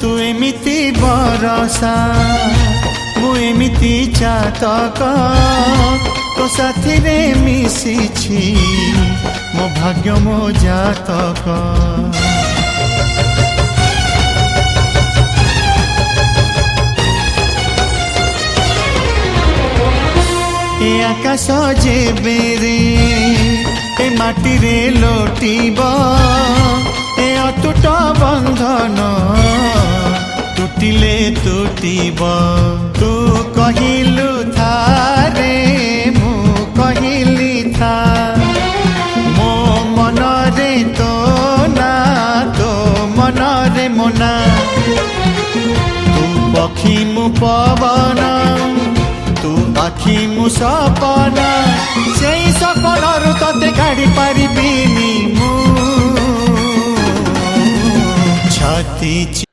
तू एमिति बरसा मु एमिति चातक तो साथी रे मिशिछि मो भाग्य मो जातक। ए आकाश जेबे रे ए माटी रे लोटिब ए अटूट बंधन टूटिले टूटिब। तू कहिलु था रे मु कहिली था मो मन रे तो ना तो मन रे मोना। तू पक्षी मु पवन तू आखि मु सपना से सपनरु तते काढ़ी पारिबिनी मु छाती